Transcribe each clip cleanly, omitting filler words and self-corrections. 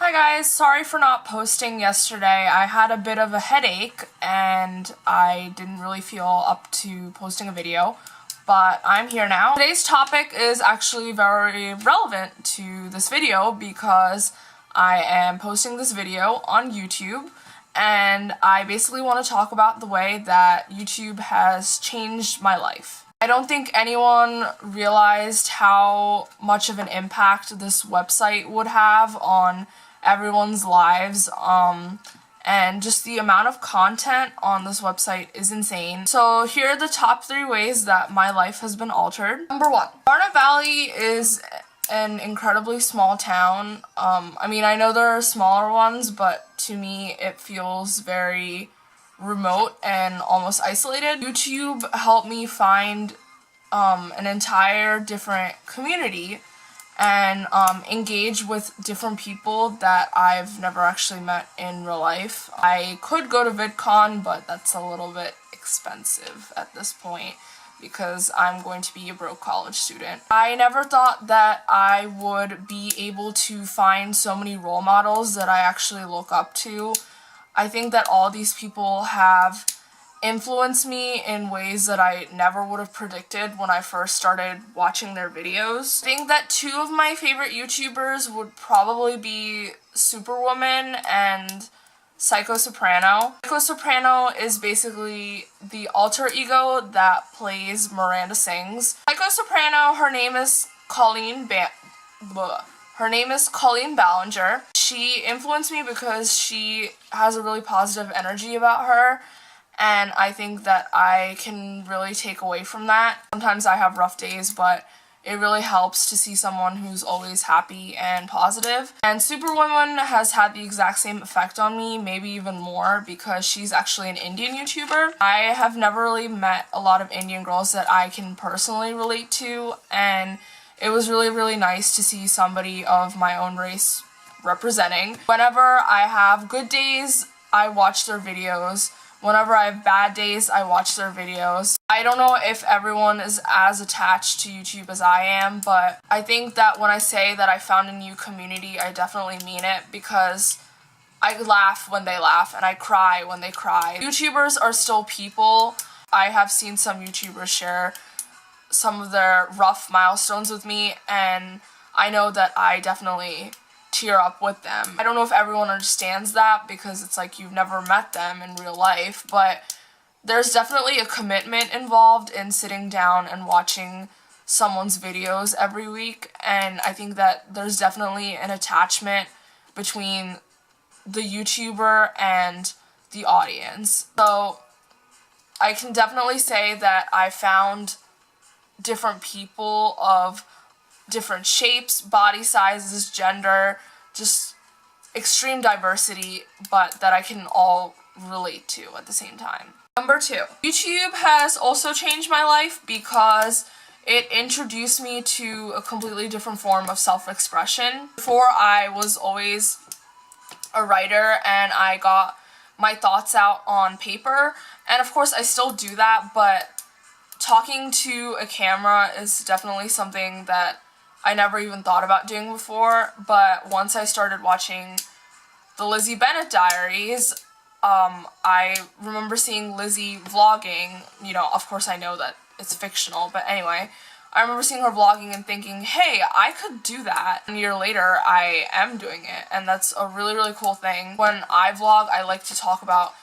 Hi guys, sorry for not posting yesterday. I had a bit of a headache and I didn't really feel up to posting a video, but I'm here now. Today's topic is actually very relevant to this video because I am posting this video on YouTube and I basically want to talk about the way that YouTube has changed my life. I don't think anyone realized how much of an impact this website would have on everyone's lives, and just the amount of content on this website is insane. So here are the top 3 ways that my life has been altered. Number 1. Garnet Valley is an incredibly small town. I mean, I know there are smaller ones, but to me it feels very remote and almost isolated. YouTube helped me find an entire different community and engage with different people that I've never actually met in real life. I could go to VidCon, but that's a little bit expensive at this point because I'm going to be a broke college student. I never thought that I would be able to find so many role models that I actually look up to. I think that all these people have influenced me in ways that I never would have predicted when I first started watching their videos. I think that 2 of my favorite YouTubers would probably be Superwoman and Psycho Soprano. Psycho Soprano is basically the alter ego that plays Miranda Sings. Psycho Soprano, her name is Colleen Ballinger. She influenced me because she has a really positive energy about her, and I think that I can really take away from that. Sometimes I have rough days, but it really helps to see someone who's always happy and positive. And Superwoman has had the exact same effect on me, maybe even more, because she's actually an Indian YouTuber. I have never really met a lot of Indian girls that I can personally relate to, and it was really nice to see somebody of my own race representing. Whenever I have good days, I watch their videos. Whenever I have bad days, I watch their videos. I don't know if everyone is as attached to YouTube as I am, but I think that when I say that I found a new community, I definitely mean it, because I laugh when they laugh and I cry when they cry. YouTubers are still people. I have seen some YouTubers share some of their rough milestones with me, and I know that I definitely tear up with them. I don't know if everyone understands that because it's like you've never met them in real life, but there's definitely a commitment involved in sitting down and watching someone's videos every week, and I think that there's definitely an attachment between the YouTuber and the audience. So I can definitely say that I found different people of different shapes, body sizes, gender, just extreme diversity, but that I can all relate to at the same time. Number 2. YouTube has also changed my life because it introduced me to a completely different form of self-expression. Before, I was always a writer and I got my thoughts out on paper, and of course I still do that, but talking to a camera is definitely something that I never even thought about doing before. But once I started watching the Lizzie Bennett Diaries, I remember seeing Lizzie vlogging. You know, of course I know that it's fictional, but anyway, I remember seeing her vlogging and thinking, hey, I could do that. And a year later, I am doing it, and that's a really cool thing. When I vlog, I like to talk about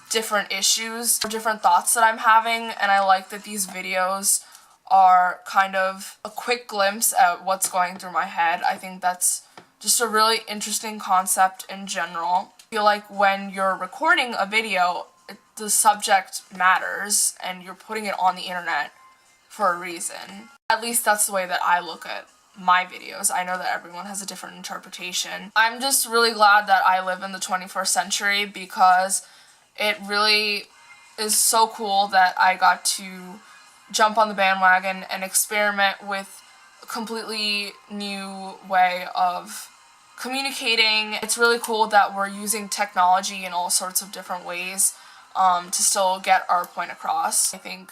different issues or different thoughts that I'm having, and I like that these videos are kind of a quick glimpse at what's going through my head. I think that's just a really interesting concept in general. I feel like when you're recording a video, the subject matters and you're putting it on the internet for a reason. At least that's the way that I look at my videos. I know that everyone has a different interpretation. I'm just really glad that I live in the 21st century because it really is so cool that I got to jump on the bandwagon and experiment with a completely new way of communicating. It's really cool that we're using technology in all sorts of different ways to still get our point across. I think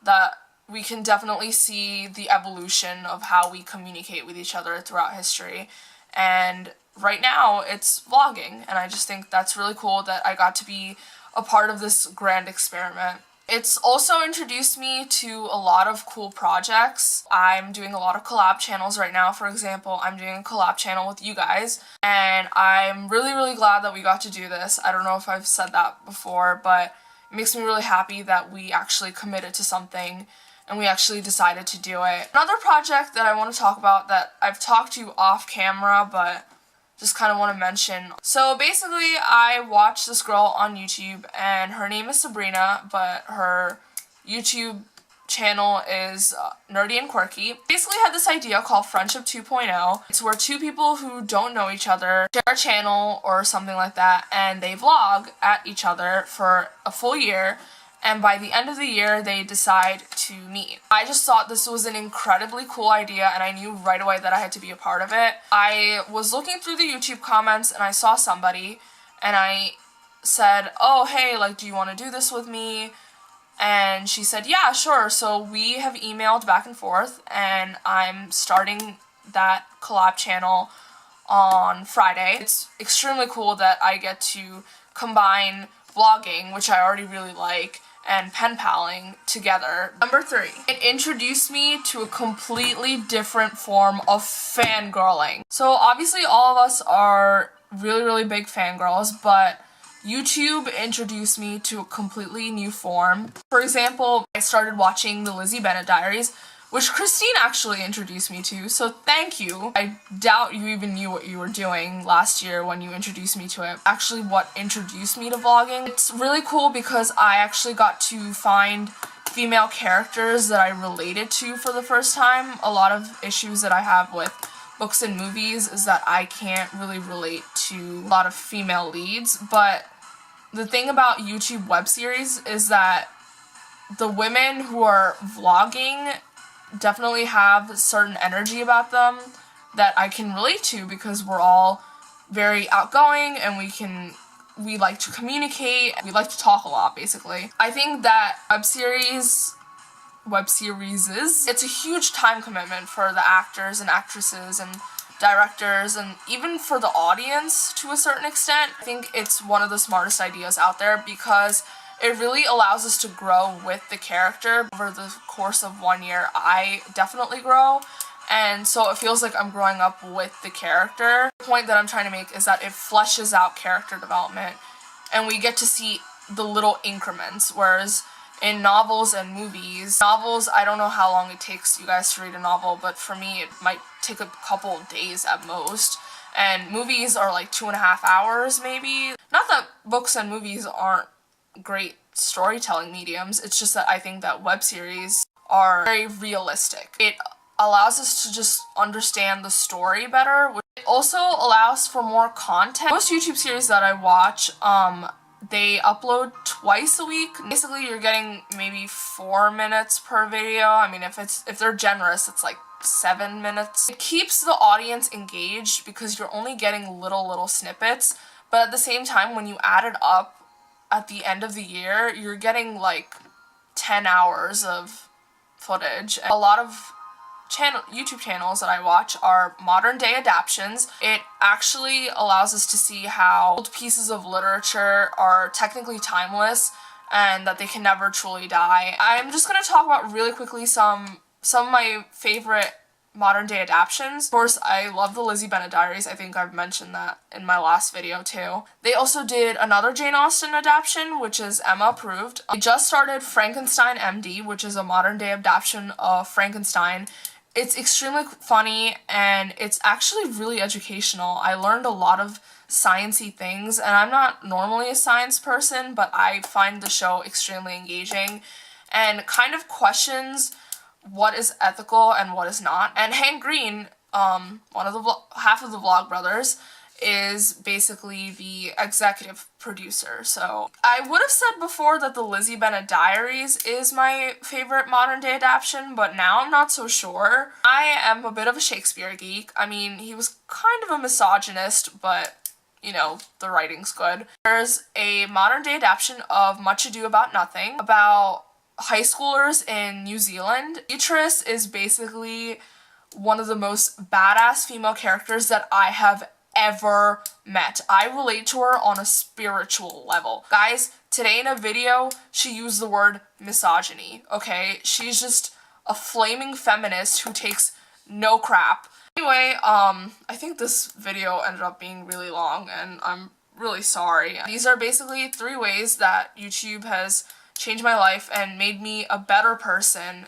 that we can definitely see the evolution of how we communicate with each other throughout history, and right now it's vlogging, and I just think that's really cool that I got to be a part of this grand experiment. It's also introduced me to a lot of cool projects. I'm doing a lot of collab channels right now. For example, I'm doing a collab channel with you guys, and I'm really, really glad that we got to do this. I don't know if I've said that before, but it makes me really happy that we actually committed to something and we actually decided to do it. Another project that I want to talk about that I've talked to off camera, but just kind of want to mention. So basically, I watched this girl on YouTube, and her name is Sabrina, but her YouTube channel is Nerdy and Quirky. Basically had this idea called Friendship 2.0. It's where two people who don't know each other share a channel or something like that, and they vlog at each other for a full year, and by the end of the year, they decide to meet. I just thought this was an incredibly cool idea, and I knew right away that I had to be a part of it. I was looking through the YouTube comments, and I saw somebody, and I said, oh, hey, like, do you want to do this with me? And she said, yeah, sure. So we have emailed back and forth, and I'm starting that collab channel on Friday. It's extremely cool that I get to combine vlogging, which I already really like, and pen paling together. Number 3, it introduced me to a completely different form of fangirling. So obviously all of us are really, really big fangirls, but YouTube introduced me to a completely new form. For example, I started watching the Lizzie Bennet Diaries, which Christine actually introduced me to, so thank you. I doubt you even knew what you were doing last year when you introduced me to it. Actually, what introduced me to vlogging. It's really cool because I actually got to find female characters that I related to for the first time. A lot of issues that I have with books and movies is that I can't really relate to a lot of female leads, but the thing about YouTube web series is that the women who are vlogging definitely have a certain energy about them that I can relate to, because we're all very outgoing and we like to communicate, we like to talk a lot, basically. I think that web series, it's a huge time commitment for the actors and actresses and directors, and even for the audience to a certain extent. I think it's one of the smartest ideas out there because it really allows us to grow with the character. Over the course of 1 year, I definitely grow, and so it feels like I'm growing up with the character. The point that I'm trying to make is that it fleshes out character development, and we get to see the little increments, whereas in novels and movies, I don't know how long it takes you guys to read a novel, but for me it might take a couple of days at most, and movies are like 2.5 hours maybe. Not that books and movies aren't great storytelling mediums, it's just that I think that web series are very realistic. It allows us to just understand the story better. It also allows for more content. Most YouTube series that I watch, they upload twice a week. Basically, you're getting maybe 4 minutes per video. I mean, if they're generous, it's like 7 minutes. It keeps the audience engaged because you're only getting little snippets, but at the same time, when you add it up at the end of the year, you're getting like 10 hours of footage. A lot of YouTube channels that I watch are modern day adaptations. It actually allows us to see how old pieces of literature are technically timeless and that they can never truly die. I'm just going to talk about really quickly some of my favorite modern day adaptions. Of course, I love the Lizzie Bennet Diaries. I think I've mentioned that in my last video too. They also did another Jane Austen adaptation, which is Emma Approved. They just started Frankenstein MD, which is a modern day adaptation of Frankenstein. It's extremely funny, and it's actually really educational. I learned a lot of sciencey things, and I'm not normally a science person, but I find the show extremely engaging and kind of questions what is ethical and what is not. And Hank Green, one of the half of the Vlogbrothers, is basically the executive producer. So I would have said before that the Lizzie Bennet Diaries is my favorite modern day adaptation, but now I'm not so sure. I am a bit of a Shakespeare geek. I mean, he was kind of a misogynist, but you know, the writing's good. There's a modern day adaptation of Much Ado About Nothing, about high schoolers in New Zealand. Beatrice is basically one of the most badass female characters that I have ever met. I relate to her on a spiritual level. Guys, today in a video, she used the word misogyny, okay? She's just a flaming feminist who takes no crap. Anyway, I think this video ended up being really long, and I'm really sorry. These are basically 3 ways that YouTube has changed my life and made me a better person.